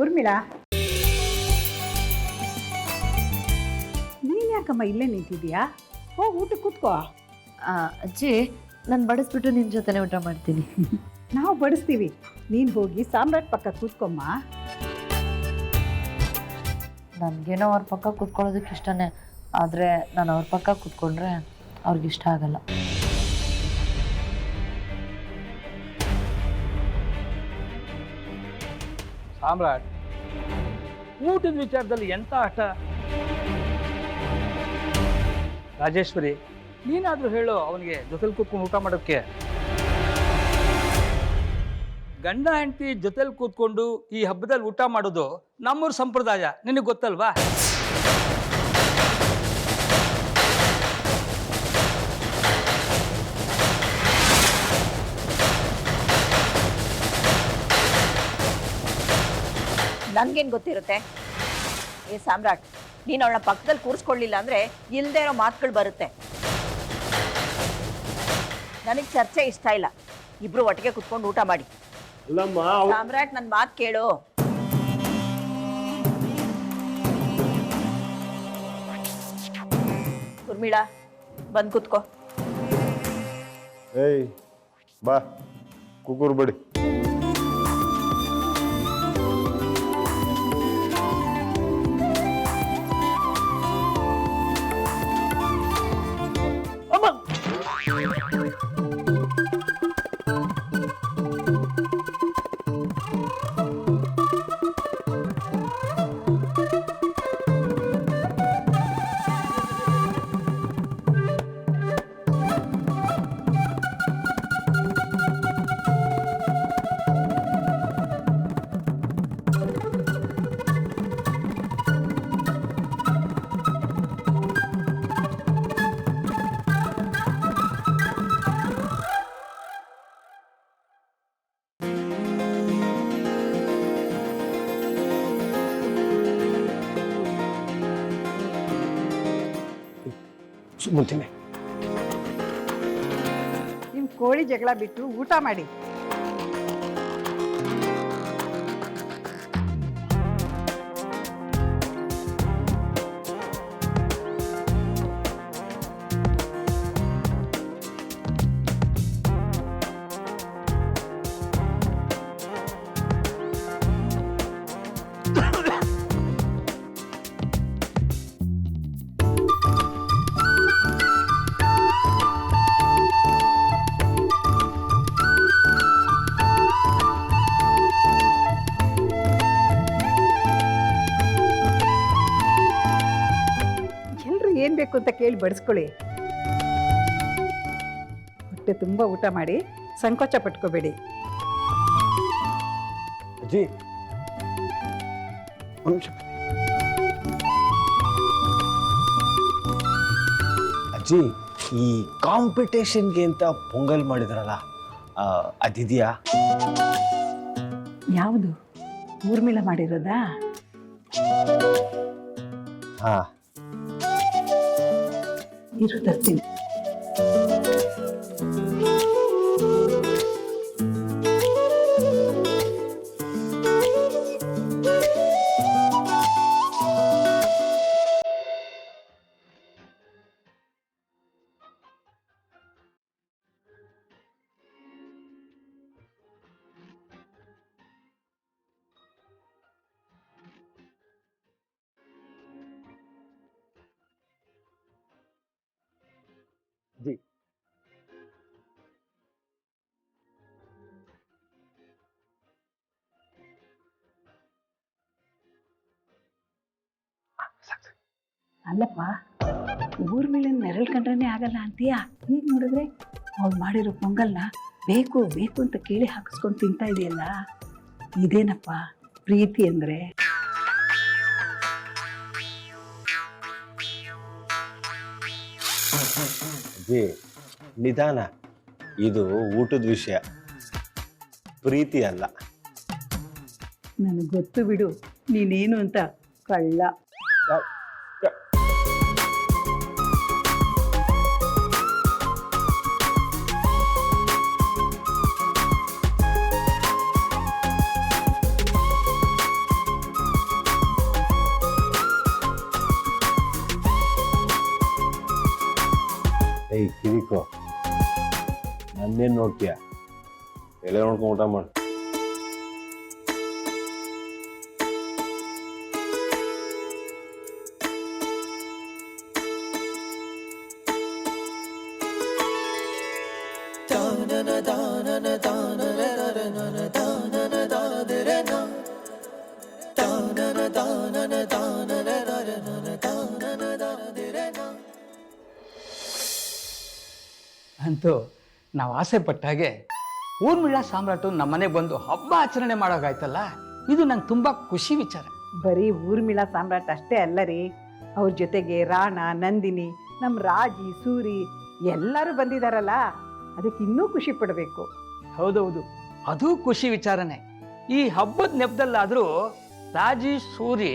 ಊರ್ಮಿಳಾ, ನೀನು ಯಾಕಮ್ಮ ಇಲ್ಲೇ ನಿಂತಿದ್ಯಾ? ಹೋಗಿ ಊಟಕ್ಕೆ ಕೂತ್ಕೋ. ಅಜ್ಜಿ, ನಾನು ಬಡಿಸ್ಬಿಟ್ಟು ನಿಮ್ಮ ಜೊತೆನೇ ಊಟ ಮಾಡ್ತೀನಿ. ನಾವು ಬಡಿಸ್ತೀವಿ, ನೀನು ಹೋಗಿ ಸಾಮ್ರಾಟ್ ಪಕ್ಕ ಕೂತ್ಕೊಮ್ಮ. ನನಗೇನೋ ಅವ್ರ ಪಕ್ಕ ಕೂತ್ಕೊಳ್ಳೋದಕ್ಕೆ ಇಷ್ಟನೇ, ಆದರೆ ನಾನು ಅವ್ರ ಪಕ್ಕ ಕೂತ್ಕೊಂಡ್ರೆ ಅವ್ರಿಗಿಷ್ಟ ಆಗಲ್ಲ. ಸಾಮ್ರಾಟ್, ಊಟದ ವಿಚಾರದಲ್ಲಿ ಎಂತ ಆಟ? ರಾಜೇಶ್ವರಿ, ನೀನಾದ್ರೂ ಹೇಳು ಅವನಿಗೆ ಜೊತೆಲಿ ಕೂತ್ಕೊಂಡು ಊಟ ಮಾಡೋಕ್ಕೆ. ಗಂಡ ಹೆಂಡತಿ ಜೊತೆಲಿ ಕೂತ್ಕೊಂಡು ಈ ಹಬ್ಬದಲ್ಲಿ ಊಟ ಮಾಡೋದು ನಮ್ಮೂರ ಸಂಪ್ರದಾಯ, ನಿನಗೆ ಗೊತ್ತಲ್ವಾ? ನನ್ಗೇನು ಗೊತ್ತಿರುತ್ತೆ? ಏ ಸಾಮ್ರಾಟ್, ನೀನು ಅವಳ ಪಕ್ಕದಲ್ಲಿ ಕೂರಿಸ್ಕೊಳ್ಳಿಲ್ಲ ಅಂದ್ರೆ ಇಲ್ಲದೆ ಇರೋ ಮಾತುಗಳು ಬರುತ್ತೆ. ನನಗೆ ಚರ್ಚೆ ಇಷ್ಟ ಇಲ್ಲ, ಇಬ್ರು ಒಟ್ಟಿಗೆ ಕುತ್ಕೊಂಡು ಊಟ ಮಾಡಿ. ಸಾಮ್ರಾಟ್, ನನ್ನ ಮಾತು ಕೇಳು. ಉರ್ಮಿಳಾ, ಬಂದು ಕೂತ್ಕೋ. ಏಯ್ ಬಾ, ಕುಕ್ಕೂರು ಬಡಿ. ಸುಮ್ಮನೆ ನಿಮ್ಮ ಕೋಳಿ ಜಗಳ ಬಿಟ್ಟು ಊಟ ಮಾಡಿ. ಏನು ಬೇಕು ಅಂತ ಕೇಳಿ ಬಡಿಸ್ಕೊಳ್ಳಿ. ಹೊಟ್ಟೆ ತುಂಬ ಊಟ ಮಾಡಿ, ಸಂಕೋಚ ಪಟ್ಕೋಬೇಡಿ. ಅಜ್ಜಿ, ಒಂದು ನಿಮಿಷ. ಅಜ್ಜಿ, ಈ ಕಾಂಪಿಟೇಷನ್ಗೆ ಅಂತ ಪೊಂಗಲ್ ಮಾಡಿದ್ರಲ್ಲ, ಅದಿದೆಯಾ? ಯಾವುದು? ಊರ್ಮಿಳ ಮಾಡಿರೋದಾ? ಹಾ, ಇರು ತರ್ತೀನಿ. ಜಿ ಅಲ್ಲಪ್ಪ, ಊರ್ಮಿಳನ್ ನೆರಳು ಕಂಡ್ರೆ ಆಗಲ್ಲ ಅಂತೀಯಾ? ಹೀಗೆ ನೋಡಿದ್ರೆ ಅವ್ಳು ಮಾಡಿರೋ ಪೊಂಗಲ್ನ ಬೇಕು ಬೇಕು ಅಂತ ಕೇಳಿ ಹಾಕಿಸ್ಕೊಂಡು ತಿಂತಾ ಇದೆಯಲ್ಲ, ಇದೇನಪ್ಪ ಪ್ರೀತಿ ಅಂದ್ರೆ? ಜಿ, ನಿಧಾನ, ಇದು ಊಟದ ವಿಷಯ, ಪ್ರೀತಿ ಅಲ್ಲ. ನನಗೆ ಗೊತ್ತು ಬಿಡು ನೀನೇನು ಅಂತ, ಕಳ್ಳ. ಏಯ್ ಕಿರಿಕೋ, ನನ್ನೇನು ನೋಡ್ತೀಯ? ಎಲೆ ನೋಡ್ಕೊಂಡು ಊಟ ಮಾಡು. ಅಂತೂ ನಾವು ಆಸೆ ಪಟ್ಟ ಹಾಗೆ ಊರ್ಮಿಳಾ ಸಾಮ್ರಾಟು ನಮ್ಮ ಮನೆಗೆ ಬಂದು ಹಬ್ಬ ಆಚರಣೆ ಮಾಡೋಗಾಯ್ತಲ್ಲ, ಇದು ನಂಗೆ ತುಂಬ ಖುಷಿ ವಿಚಾರ. ಬರೀ ಊರ್ಮಿಳಾ ಸಾಮ್ರಾಟ್ ಅಷ್ಟೇ ಅಲ್ಲ ರೀ, ಅವ್ರ ಜೊತೆಗೆ ರಾಣ, ನಂದಿನಿ, ನಮ್ಮ ರಾಜಿ, ಸೂರಿ ಎಲ್ಲರೂ ಬಂದಿದಾರಲ್ಲ, ಅದಕ್ಕೆ ಇನ್ನೂ ಖುಷಿ ಪಡಬೇಕು. ಹೌದೌದು, ಅದು ಖುಷಿ ವಿಚಾರನೇ. ಈ ಹಬ್ಬದ ನೆಪದಲ್ಲಾದರೂ ರಾಜಿ, ಸೂರಿ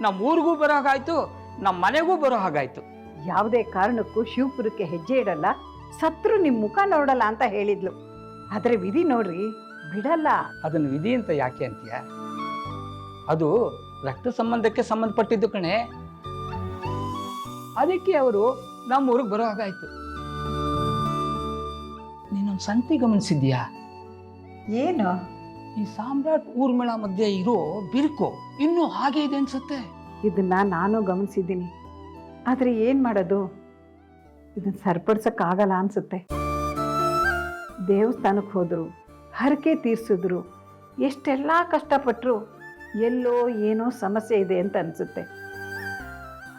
ನಮ್ಮ ಊರಿಗೂ ಬರೋ ಹಾಗಾಯ್ತು, ನಮ್ಮ ಮನೆಗೂ ಬರೋ ಹಾಗಾಯ್ತು. ಯಾವುದೇ ಕಾರಣಕ್ಕೂ ಶಿವಪುರಕ್ಕೆ ಹೆಜ್ಜೆ ಇಡಲ್ಲ, ಸತ್ರು ನಿಮ್ಮ ಮುಖ ನೋಡಲ್ಲ ಅಂತ ಹೇಳಿದ್ಲು. ಆದರೆ ವಿಧಿ ನೋಡ್ರಿ, ಬಿಡಲ್ಲ. ಅದನ್ನು ವಿಧಿ ಅಂತ ಯಾಕೆ ಅಂತೀಯ? ಅದು ರಕ್ತ ಸಂಬಂಧಕ್ಕೆ ಸಂಬಂಧಪಟ್ಟಿದ್ದು ಕಣೆ. ಅದಕ್ಕೆ ಅವರು ನಮ್ಮ ಊರಿಗೆ ಬರೋ ಹಾಗಾಯ್ತು. ನೀನೊಂದು ಸಂಗತಿ ಗಮನಿಸಿದ್ಯಾ? ಏನು? ಈ ಸಾಮ್ರಾಟ್ ಊರ್ಮಿಳಾ ಮಧ್ಯೆ ಇರೋ ಬಿರುಕು ಇನ್ನೂ ಹಾಗೆ ಇದೆ ಅನ್ಸುತ್ತೆ. ಇದನ್ನ ನಾನು ಗಮನಿಸಿದ್ದೀನಿ. ಆದರೆ ಏನು ಮಾಡೋದು, ಇದನ್ನ ಸರಿಪಡ್ಸೋಕ್ಕಾಗಲ್ಲ ಅನ್ಸುತ್ತೆ. ದೇವಸ್ಥಾನಕ್ಕೆ ಹೋದರು, ಹರಕೆ ತೀರ್ಸಿದ್ರು, ಎಷ್ಟೆಲ್ಲ ಕಷ್ಟಪಟ್ಟರು ಎಲ್ಲೋ ಏನೋ ಸಮಸ್ಯೆ ಇದೆ ಅಂತ ಅನಿಸುತ್ತೆ.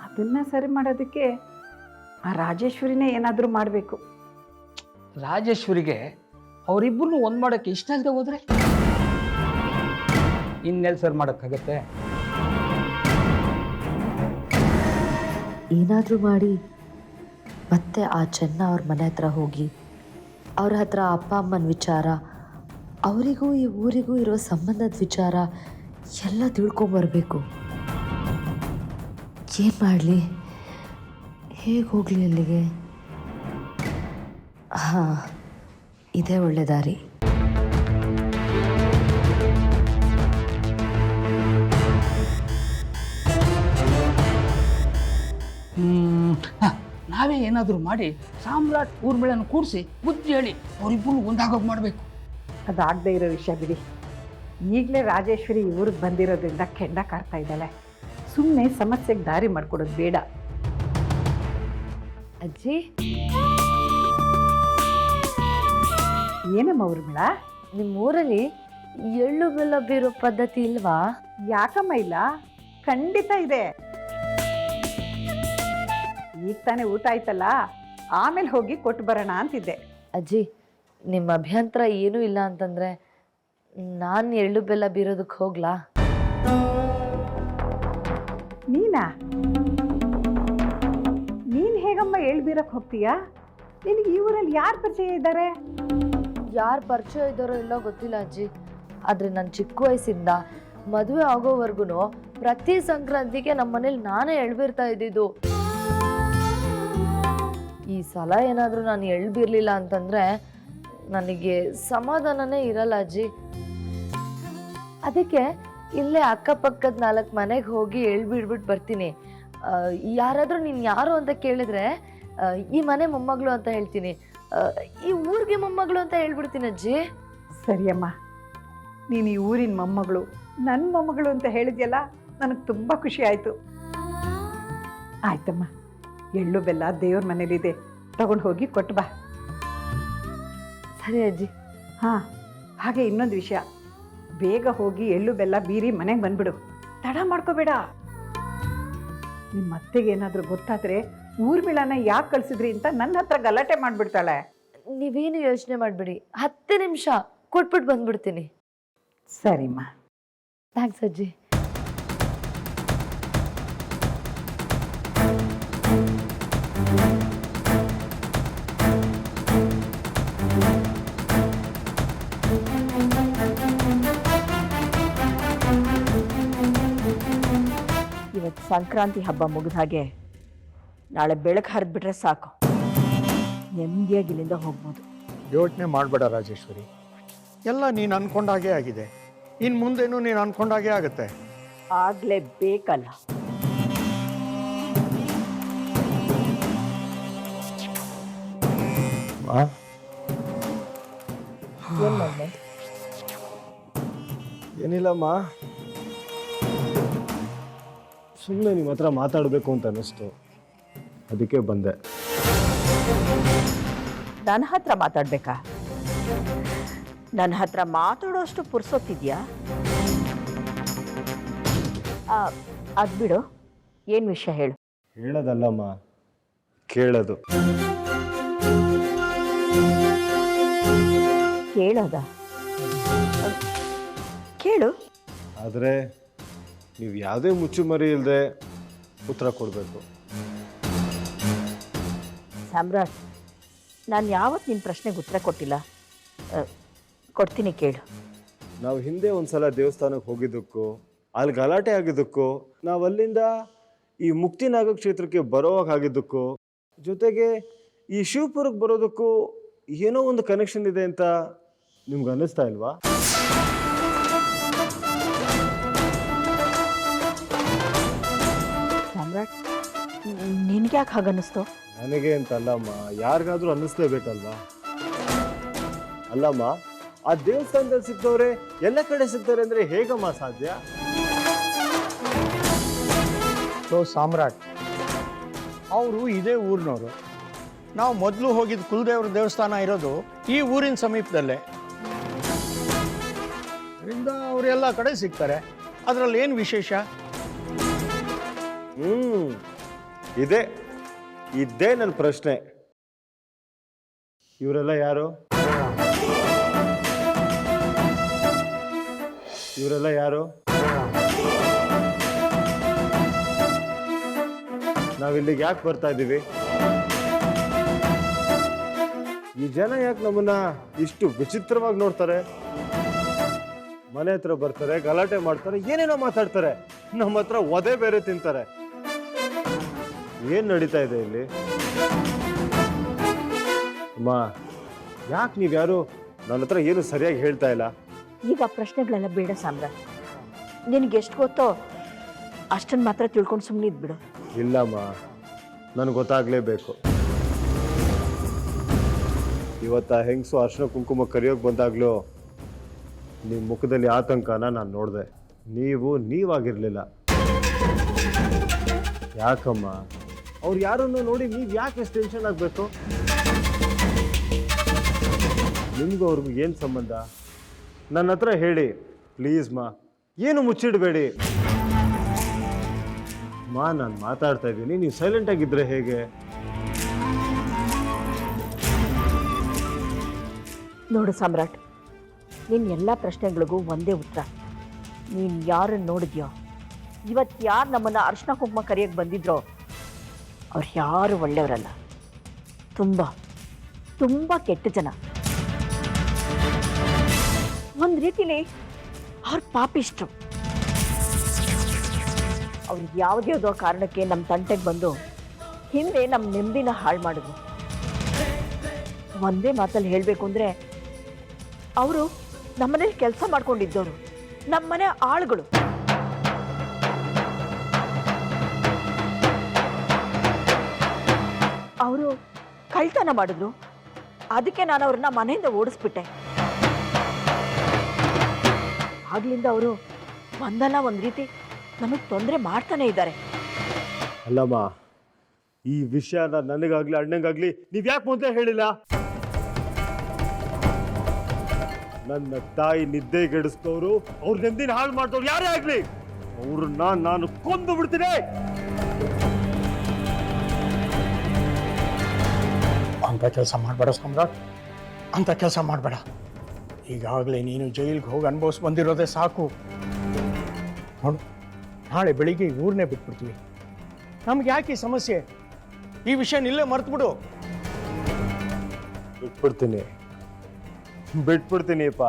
ಅದನ್ನು ಸರಿ ಮಾಡೋದಕ್ಕೆ ಆ ರಾಜೇಶ್ವರಿನೇ ಏನಾದರೂ ಮಾಡಬೇಕು. ರಾಜೇಶ್ವರಿಗೆ ಅವರಿಬ್ಬರನ್ನು ಒಂದು ಮಾಡೋಕ್ಕೆ ಇಷ್ಟ ಇಲ್ಲದೆ ಹೋದ್ರೆ ಇನ್ನೆಲ್ಲಿ ಸರ್ ಮಾಡೋಕ್ಕಾಗತ್ತೆ? ಏನಾದರೂ ಮಾಡಿ ಮತ್ತೆ ಆ ಚೆನ್ನ ಅವ್ರ ಮನೆ ಹತ್ರ ಹೋಗಿ ಅವ್ರ ಹತ್ರ ಅಪ್ಪ ಅಮ್ಮನ ವಿಚಾರ, ಅವರಿಗೂ ಈ ಊರಿಗೂ ಇರೋ ಸಂಬಂಧದ ವಿಚಾರ ಎಲ್ಲ ತಿಳ್ಕೊಂಬರ್ಬೇಕು. ಏನು ಮಾಡಲಿ, ಹೇಗೆ ಹೋಗಲಿ ಅಲ್ಲಿಗೆ? ಹಾಂ, ಇದೇ ಒಳ್ಳೆ ದಾರಿ. ನಾವೇ ಏನಾದರೂ ಮಾಡಿ ಸಾಮ್ರಾಟ್ ಊರ್ಮಿಳನ್ನು ಕೂಡಿಸಿ ಬುದ್ಧಿ ಹೇಳಿ ಅವರಿಬ್ಬರು ಒಂದಾಗೋಗಿ ಮಾಡಬೇಕು. ಅದಾಗದೇ ಇರೋ ವಿಷಯ ಬಿಡಿ. ಈಗಲೇ ರಾಜೇಶ್ವರಿ ಊರಿಗೆ ಬಂದಿರೋದ್ರಿಂದ ಕೆಂಡ ಕಾಡ್ತಾ ಇದ್ದಾಳೆ. ಸುಮ್ಮನೆ ಸಮಸ್ಯೆಗೆ ದಾರಿ ಮಾಡಿಕೊಡೋದು ಬೇಡ. ಅಜ್ಜಿ, ಏನಮ್ಮ ಊರ್ಮಿಳಾ, ನಿಮ್ಮೂರಲ್ಲಿ ಎಳ್ಳು ಬೆಲ್ಲ ಬೀರೋ ಪದ್ಧತಿ ಇಲ್ವಾ? ಯಾಕಮ್ಮ ಇಲ್ಲ? ಖಂಡಿತ ಇದೆ. ಈಗ ತಾನೇ ಊಟ ಆಯ್ತಲ್ಲ, ಆಮೇಲೆ ಹೋಗಿ ಕೊಟ್ಟು ಬರೋಣ ಅಂತಿದ್ದೆ. ಅಜ್ಜಿ, ನಿಮ್ಮ ಅಭ್ಯಂತರ ಏನೂ ಇಲ್ಲ ಅಂತಂದರೆ ನಾನು ಎಳ್ಳು ಬೆಲ್ಲ ಬೀರೋದಕ್ಕೆ ಹೋಗ್ಲಾ? ನೀನಾ? ನೀನು ಹೇಗಮ್ಮ ಹೇಳ್ಬೀರಕ್ಕೆ ಹೋಗ್ತೀಯಾ? ನಿನಗೆ ಈ ಊರಲ್ಲಿ ಯಾರು ಪರಿಚಯ ಇದ್ದಾರೆ? ಯಾರು ಪರಿಚಯ ಇದ್ದಾರೋ ಇಲ್ಲ ಗೊತ್ತಿಲ್ಲ ಅಜ್ಜಿ, ಆದರೆ ನನ್ನ ಚಿಕ್ಕ ವಯಸ್ಸಿಂದ ಮದುವೆ ಆಗೋವರೆಗೂ ಪ್ರತಿ ಸಂಕ್ರಾಂತಿಗೆ ನಮ್ಮ ಮನೇಲಿ ನಾನೇ ಎಳ್ಬಿರ್ತಾ ಇದ್ದಿದ್ದು. ಈ ಸಲ ಏನಾದರೂ ನಾನು ಎಳ್ಬಿರ್ಲಿಲ್ಲ ಅಂತಂದರೆ ನನಗೆ ಸಮಾಧಾನನೇ ಇರಲ್ಲ ಅಜ್ಜಿ. ಅದಕ್ಕೆ ಇಲ್ಲೇ ಅಕ್ಕಪಕ್ಕದ 4 ಮನೆಗೆ ಹೋಗಿ ಎಳ್ಬಿಡ್ಬಿಟ್ಟು ಬರ್ತೀನಿ. ಯಾರಾದರೂ ನೀನು ಯಾರು ಅಂತ ಕೇಳಿದ್ರೆ ಈ ಮನೆ ಮೊಮ್ಮಗಳು ಅಂತ ಹೇಳ್ತೀನಿ, ಈ ಊರಿಗೆ ಮೊಮ್ಮಗಳು ಅಂತ ಹೇಳ್ಬಿಡ್ತೀನಿ ಅಜ್ಜಿ. ಸರಿಯಮ್ಮ, ನೀನು ಈ ಊರಿನ ಮೊಮ್ಮಗಳು, ನನ್ನ ಮೊಮ್ಮಗಳು ಅಂತ ಹೇಳಿದ್ಯಲ್ಲ, ನನಗೆ ತುಂಬ ಖುಷಿ ಆಯಿತು. ಆಯ್ತಮ್ಮ, ಎಳ್ಳು ಬೆಲ್ಲ ದೇವ್ರ ಮನೇಲಿದೆ, ತಗೊಂಡು ಹೋಗಿ ಕೊಟ್ಟು ಬಾ. ಸರಿ ಅಜ್ಜಿ. ಹಾಂ, ಹಾಗೆ ಇನ್ನೊಂದು ವಿಷಯ, ಬೇಗ ಹೋಗಿ ಎಳ್ಳು ಬೆಲ್ಲ ಬೀರಿ ಮನೆಗೆ ಬಂದ್ಬಿಡು, ತಡ ಮಾಡ್ಕೋಬೇಡ. ನಿಮ್ಮ ಅತ್ತೆಗೆ ಏನಾದರೂ ಗೊತ್ತಾದರೆ ಊರ್ಮಿಳಾನ ಯಾಕೆ ಕಳಿಸಿದ್ರಿ ಅಂತ ನನ್ನ ಹತ್ರ ಗಲಾಟೆ ಮಾಡಿಬಿಡ್ತಾಳೆ. ನೀವೇನು ಯೋಚನೆ ಮಾಡಬೇಡಿ, 10 ನಿಮಿಷ ಕೊಟ್ಬಿಟ್ಟು ಬಂದ್ಬಿಡ್ತೀನಿ. ಸರಿಮ್ಮ. ಥ್ಯಾಂಕ್ಸ್ ಅಜ್ಜಿ. ಇವತ್ತು ಸಂಕ್ರಾಂತಿ ಹಬ್ಬ ಮುಗಿದ ಹಾಗೆ ನಾಳೆ ಬೆಳಕು ಹರಿದ್ಬಿಟ್ರೆ ಸಾಕು, ನೆಮ್ಮದಿಯಾಗಿ ಇಲ್ಲಿಂದ ಹೋಗ್ಬೋದು. ಯೋಚನೆ ಮಾಡಬೇಡ ರಾಜೇಶ್ವರಿ, ಎಲ್ಲ ನೀನು ಅನ್ಕೊಂಡಾಗೆ ಆಗಿದೆ. ಇನ್ನು ಮುಂದೇನು ನೀನು ಅನ್ಕೊಂಡಾಗೆ ಆಗುತ್ತೆ. ಆಗಲೇಬೇಕಲ್ಲ. ಏನು ಮಾಡಿದೆ? ಏನಿಲ್ಲಮ್ಮ, ಸುಮ್ಮನೆ ನಿಮ್ಮ ಹತ್ರ ಮಾತಾಡಬೇಕು ಅಂತ ಅನ್ನಿಸ್ತು, ಅದಕ್ಕೆ ಬಂದೆ. ನನ್ನ ಹತ್ರ ಮಾತಾಡ್ಬೇಕಾ? ನನ್ನ ಹತ್ರ ಮಾತಾಡೋಷ್ಟು ಪುರ್ಸೊತ್ತಿದ್ಯಾ? ಅದು ಬಿಡು, ಏನು ವಿಷಯ ಹೇಳು. ಹೇಳೋದಲ್ಲಮ್ಮ, ಕೇಳೋದು. ಕೇಳೋದಾ? ಕೇಳು. ಆದರೆ ನೀವು ಯಾವುದೇ ಮುಚ್ಚುಮರಿ ಇಲ್ಲದೆ ಉತ್ತರ ಕೊಡಬೇಕು. ಸಾಮ್ರಾಟ್, ನಾನು ಯಾವತ್ತು ನಿನ್ನ ಪ್ರಶ್ನೆಗೆ ಉತ್ತರ ಕೊಟ್ಟಿಲ್ಲ. ಕೊಡ್ತೀನಿ, ಕೇಳು. ನಾವು ಹಿಂದೆ ಒಂದ್ಸಲ ದೇವಸ್ಥಾನಕ್ಕೆ ಹೋಗಿದ್ದಕ್ಕೂ ಅಲ್ಲಿ ಗಲಾಟೆ ಆಗಿದ್ದಕ್ಕೂ ನಾವು ಅಲ್ಲಿಂದ ಈ ಮುಕ್ತಿನಾಗ ಕ್ಷೇತ್ರಕ್ಕೆ ಬರೋವಾಗಿದ್ದಕ್ಕೂ ಜೊತೆಗೆ ಈ ಶಿವಪುರಕ್ಕೆ ಬರೋದಕ್ಕೂ ಏನೋ ಒಂದು ಕನೆಕ್ಷನ್ ಇದೆ ಅಂತ ನಿಮ್ಗೆ ಅನ್ನಿಸ್ತಾ ಇಲ್ವಾ? ಸಾಮ್ರಾಟ್, ನಿನ್ಗೆ ಯಾಕೆ ಹಾಗನ್ನಿಸ್ತು? ನನಗೆ ಅಂತ ಅಲ್ಲಮ್ಮ, ಯಾರಿಗಾದ್ರೂ ಅನ್ನಿಸ್ಲೇಬೇಕಲ್ವಾ? ಅಲ್ಲಮ್ಮ, ಆ ದೇವಸ್ಥಾನದಲ್ಲಿ ಸಿಗ್ತವ್ರೆ ಎಲ್ಲ ಕಡೆ ಸಿಗ್ತಾರೆ ಅಂದ್ರೆ ಹೇಗಮ್ಮ ಸಾಧ್ಯ? ಸೊ ಸಾಮ್ರಾಟ್ ಅವರು ಇದೇ ಊರಿನವರು. ನಾವು ಮೊದಲು ಹೋಗಿದ್ದ ಕುಲದೇವ್ರ ದೇವಸ್ಥಾನ ಇರೋದು ಈ ಊರಿನ ಸಮೀಪದಲ್ಲೇ. ಅದರಿಂದ ಅವರೆಲ್ಲ ಕಡೆ ಸಿಗ್ತಾರೆ. ಅದರಲ್ಲಿ ಏನು ವಿಶೇಷ? ಇದೇ ನನ್ನ ಪ್ರಶ್ನೆ. ಇವರೆಲ್ಲ ಯಾರು? ಇವರೆಲ್ಲ ಯಾರು? ನಾವಿಲ್ಲಿಗೆ ಯಾಕೆ ಬರ್ತಾ ಇದ್ದೀವಿ? ಈ ಜನ ಯಾಕೆ ನಮ್ಮನ್ನ ಇಷ್ಟು ವಿಚಿತ್ರವಾಗಿ ನೋಡ್ತಾರೆ? ಮನೆ ಹತ್ರ ಬರ್ತಾರೆ, ಗಲಾಟೆ ಮಾಡ್ತಾರೆ, ಏನೇನೋ ಮಾತಾಡ್ತಾರೆ, ನಮ್ಮ ಹತ್ರ ಒದೆ ಬೇರೆ ತಿಂತಾರೆ. ಏನ್ ನಡೀತಾ ಇದೆ ಇಲ್ಲಿ? ಅಮ್ಮ, ಯಾಕೆ ನೀವ್ಯಾರು ನನ್ನ ಹತ್ರ ಏನು ಸರಿಯಾಗಿ ಹೇಳ್ತಾ ಇಲ್ಲ? ಈಗ ಪ್ರಶ್ನೆಗಳೆಲ್ಲ ಬೇಡ ಸಾಮ್ರಾಟ್. ನಿನಗೆ ಎಷ್ಟು ಗೊತ್ತೋ ಅಷ್ಟನ್ನು ಮಾತ್ರ ತಿಳ್ಕೊಂಡು ಸುಮ್ಮನೆ ಇದ್ಬಿಡು. ಇಲ್ಲಮ್ಮ, ನನಗೆ ಗೊತ್ತಾಗ್ಲೇಬೇಕು. ಇವತ್ತ ಹೆಂಗಸು ಅರ್ಶಿನ ಕುಂಕುಮ ಕರಿಯೋಕೆ ಬಂದಾಗ್ಲೂ ನಿಮ್ಮ ಮುಖದಲ್ಲಿ ಆತಂಕನ ನಾನು ನೋಡಿದೆ. ನೀವಾಗಿರ್ಲಿಲ್ಲ. ಯಾಕಮ್ಮ? ಅವ್ರು ಯಾರನ್ನು ನೋಡಿ ನೀವು ಯಾಕೆ ಎಷ್ಟು ಟೆನ್ಷನ್ ಆಗಬೇಕು? ನಿಮ್ಗೂ ಅವ್ರಿಗೂ ಏನು ಸಂಬಂಧ? ನನ್ನ ಹತ್ರ ಹೇಳಿ ಪ್ಲೀಸ್ ಮಾ, ಏನು ಮುಚ್ಚಿಡಬೇಡಿ. ನಾನು ಮಾತಾಡ್ತಾ ಇದ್ದೀನಿ, ನೀವು ಸೈಲೆಂಟ್ ಆಗಿದ್ರೆ ಹೇಗೆ? ನೋಡು ಸಾಮ್ರಾಟ್, ನಿನ್ನ ಎಲ್ಲ ಪ್ರಶ್ನೆಗಳಿಗೂ ಒಂದೇ ಉತ್ತರ. ನೀನು ಯಾರನ್ನು ನೋಡಿದ್ಯೋ, ಇವತ್ತು ಯಾರು ನಮ್ಮನ್ನು ಅರ್ಶಿನ ಕುಂಕುಮ ಕರಿಯಕ್ಕೆ ಬಂದಿದ್ರೋ ಅವ್ರು ಯಾರು ಒಳ್ಳೆಯವರಲ್ಲ. ತುಂಬ ತುಂಬ ಕೆಟ್ಟ ಜನ. ಒಂದು ರೀತಿಲಿ ಅವ್ರ ಪಾಪಿಷ್ಟ್ರು. ಅವ್ರು ಯಾವುದ್ಯಾವುದೋ ಕಾರಣಕ್ಕೆ ನಮ್ಮ ತಂಟೆಗೆ ಬಂದು ಹಿಂದೆ ನಮ್ಮ ನೆಮ್ಮದಿನ ಹಾಳು ಮಾಡಿದ್ರು. ಒಂದೇ ಮಾತಲ್ಲಿ ಹೇಳಬೇಕು ಅಂದರೆ ಅವರು ನಮ್ಮನೇಲಿ ಕೆಲಸ ಮಾಡ್ಕೊಂಡಿದ್ದವರು, ನಮ್ಮನೆ ಆಳುಗಳು. ಅವರು ಕಳ್ತನ ಮಾಡಿದ್ರು. ಅದಕ್ಕೆ ನಾನು ಅವ್ರನ್ನ ಮನೆಯಿಂದ ಓಡಿಸ್ಬಿಟ್ಟೆ. ಆಗ್ಲಿಂದ ಅವರು ಒಂದಲ್ಲ ಒಂದು ರೀತಿ ನಮಗೆ ತೊಂದರೆ ಮಾಡ್ತಾನೆ ಇದ್ದಾರೆ. ಅಲ್ಲಮ್ಮ, ಈ ವಿಷಯನ ನನಗಾಗ್ಲಿ ಅಣ್ಣಂಗಾಗ್ಲಿ ನೀವು ಯಾಕೆ ಮೊದಲೇ ಹೇಳಿಲ್ಲ? ನನ್ನ ತಾಯಿ ನಿದ್ದೆಗೆಡಿಸಿದವರು, ಅವ್ರ ನೆಮ್ಮದಿನ ಹಾಳು ಮಾಡಿದವ್ರು ಯಾರೇ ಆಗ್ಲಿ, ಅವ್ರನ್ನ ನಾನು ಕೊಂದು ಬಿಡ್ತೀನಿ. ಅಂಥ ಕೆಲಸ ಮಾಡಬೇಡ ಸಾಮ್ರಾಟ್, ಅಂಥ ಕೆಲಸ ಮಾಡಬೇಡ. ಈಗಾಗಲೇ ನೀನು ಜೈಲಿಗೆ ಹೋಗಿ ಅನುಭವಿಸಿ ಬಂದಿರೋದೇ ಸಾಕು. ನೋಡು, ನಾಳೆ ಬೆಳಿಗ್ಗೆ ಊರನ್ನೇ ಬಿಟ್ಬಿಡ್ತೀವಿ. ನಮ್ಗೆ ಯಾಕೆ ಈ ಸಮಸ್ಯೆ? ಈ ವಿಷಯ ಇಲ್ಲೇ ಮರ್ತ್ಬಿಡು. ಬಿಟ್ಬಿಡ್ತೀನಿಪ್ಪ.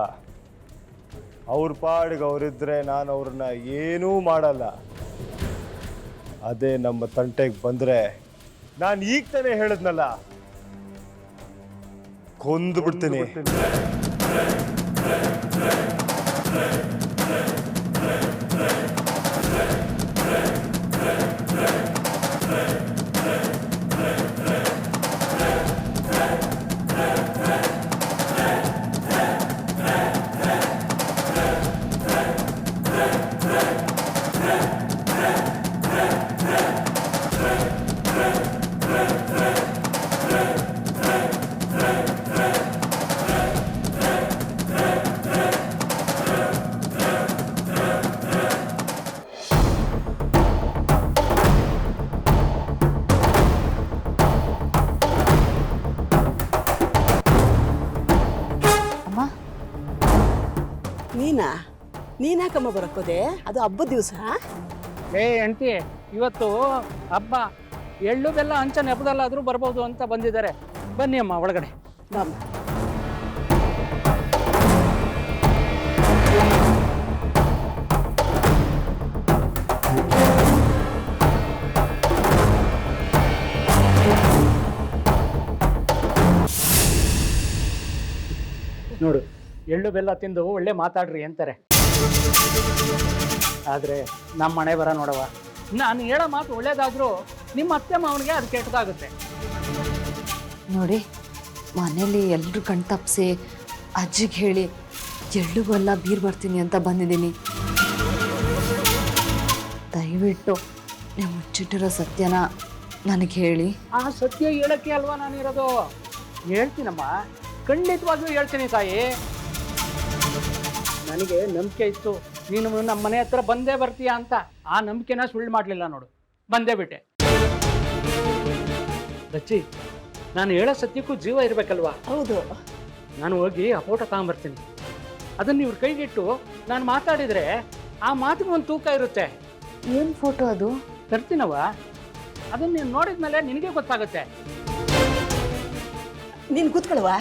ಅವ್ರ ಪಾಡಿಗೆ ಅವರಿದ್ರೆ ನಾನು ಅವ್ರನ್ನ ಏನೂ ಮಾಡಲ್ಲ. ಅದೇ ನಮ್ಮ ತಂಟೆಗೆ ಬಂದ್ರೆ ನಾನು ಈಗ ತಾನೇ ಹೇಳಿದ್ನಲ್ಲ, ಕೊಂದು ಬಿಡ್ತೀನಿ. ನೀನ್ಯಾಕಮ್ಮ ಬರಕೋದೆ? ಅದು ಹಬ್ಬದ ದಿವಸ. ಏ ಹೆಂಡ್ತಿ, ಇವತ್ತು ಹಬ್ಬ, ಎಳ್ಳು ಬೆಲ್ಲ ಹಂಚ ನೆಪದಲ್ಲಾದರೂ ಬರ್ಬೋದು ಅಂತ ಬಂದಿದ್ದಾರೆ. ಬನ್ನಿ ಅಮ್ಮ ಒಳಗಡೆ. ಬಾಮ್ಮ. ನೋಡು, ಎಳ್ಳು ಬೆಲ್ಲ ತಿಂದು ಒಳ್ಳೆ ಮಾತಾಡ್ರಿ ಅಂತಾರೆ. ಆದರೆ ನಮ್ಮ ಮನೆ ಬರ ನೋಡವ, ನಾನು ಹೇಳೋ ಮಾತು ಒಳ್ಳೇದಾದರೂ ನಿಮ್ಮ ಅತ್ತೆ ಮಾವನಿಗೆ ಅದು ಕೆಟ್ಟದಾಗುತ್ತೆ. ನೋಡಿ, ಮನೇಲಿ ಎಲ್ಲರೂ ಕಣ್ ತಪ್ಪಿಸಿ ಅಜ್ಜಿಗೆ ಹೇಳಿ ಎಳ್ಳಿಗೂ ಎಲ್ಲ ಬೀರ್ ಬರ್ತೀನಿ ಅಂತ ಬಂದಿದ್ದೀನಿ. ದಯವಿಟ್ಟು ನೀವು ಮುಚ್ಚಿಟ್ಟಿರೋ ಸತ್ಯನ ನನಗೆ ಹೇಳಿ. ಆ ಸತ್ಯ ಹೇಳಕ್ಕೆ ಅಲ್ವಾ ನಾನಿರೋದು. ಹೇಳ್ತೀನಮ್ಮ, ಖಂಡಿತವಾಗಿಯೂ ಹೇಳ್ತೀನಿ ತಾಯಿ. ನನಗೆ ನಂಬಿಕೆ ಇತ್ತು ನೀನು ನಮ್ಮ ಮನೆ ಹತ್ರ ಬಂದೇ ಬರ್ತೀಯಾ ಅಂತ. ಆ ನಂಬಿಕೆನ ಸುಳ್ಳು ಮಾಡಲಿಲ್ಲ ನೋಡು, ಬಂದೇ ಬಿಟ್ಟೆ. ಬಚ್ಚಿ, ನಾನು ಹೇಳೋ ಸತ್ಯಕ್ಕೂ ಜೀವ ಇರಬೇಕಲ್ವಾ? ಹೌದು. ನಾನು ಹೋಗಿ ಆ ಫೋಟೋ ತಗೊಂಬರ್ತೀನಿ. ಅದನ್ನು ಇವ್ರ ಕೈಗಿಟ್ಟು ನಾನು ಮಾತಾಡಿದರೆ ಆ ಮಾತಿಗೆ ಒಂದು ತೂಕ ಇರುತ್ತೆ. ಏನು ಫೋಟೋ ಅದು? ತರ್ತೀನವ, ಅದನ್ನು ನೀನು ನೋಡಿದ್ಮೇಲೆ ನಿನಗೆ ಗೊತ್ತಾಗುತ್ತೆ. ನೀನು ಕೂತ್ಕೊಳ್ವಾ.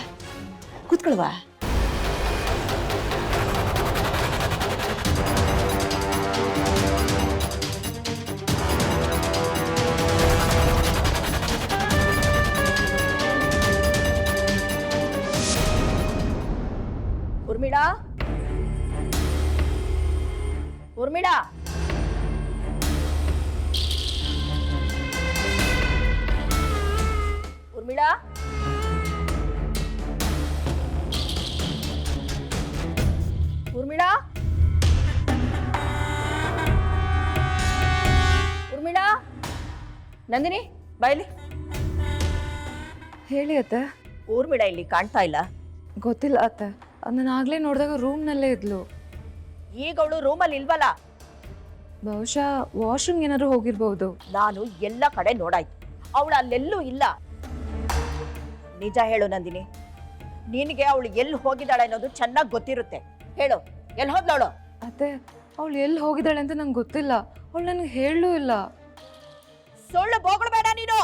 ಉರ್ಮಿಳಾ, ಉರ್ಮಿಳಾ, ಉರ್ಮಿಳಾ, ಉರ್ಮಿಳಾ, ಉರ್ಮಿಳಾ. ನಂದಿನಿ, ಬಾಯ್ಲಿ. ಹೇಳಿ ಅತ್ತೆ. ಊರ್ಮಿಳಾ ಇಲ್ಲಿ ಕಾಣ್ತಾ ಇಲ್ಲ. ಗೊತ್ತಿಲ್ಲ ಅತ್ತೆ, ನಾನು ಆಗಲೇ ನೋಡಿದಾಗ ರೂಮ್ನಲ್ಲೇ ಇದ್ಲು. ಈಗ ಅವಳು ರೂಮಲ್ಲಿ ಇಲ್ವಲ್ಲ. ಬಹುಶಃ ವಾಶ್ರೂಮ್ ಏನಾದ್ರು ಹೋಗಿರ್ಬೋದು. ನಾನು ಎಲ್ಲ ಕಡೆ ನೋಡಾಯ್ತು, ಅವಳು ಅಲ್ಲೆಲ್ಲೂ ಇಲ್ಲ. ನಿಜ ಹೇಳು ನಂದಿನಿ, ನಿನಗೆ ಅವಳು ಎಲ್ಲಿ ಹೋಗಿದ್ದಾಳೆ ಅನ್ನೋದು ಚೆನ್ನಾಗಿ ಗೊತ್ತಿರುತ್ತೆ. ಹೇಳು, ಎಲ್ಲಿ ಹೋದ್ಲವಳು? ಅತ್ತೆ, ಅವಳು ಎಲ್ಲಿ ಹೋಗಿದ್ದಾಳೆ ಅಂತ ನಂಗೆ ಗೊತ್ತಿಲ್ಲ. ಅವಳು ನನಗೆ ಹೇಳಲೂ ಇಲ್ಲ. ಸುಳ್ಳು ಬೋಗಳ್ಬೇಡ ನೀನು.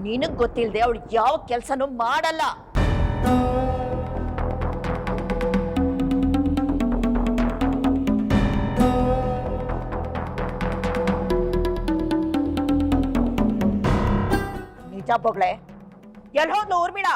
ನಿನಗ್ ಗೊತ್ತಿಲ್ಲದೆ ಅವಳು ಯಾವ ಕೆಲಸನೂ ಮಾಡಲ್ಲ. ನಿಜ ಬೋಗ್ಳೆ, ಎಲ್ಲಿ ಹೋದ್ಲು ಊರ್ಮಿಳಾ?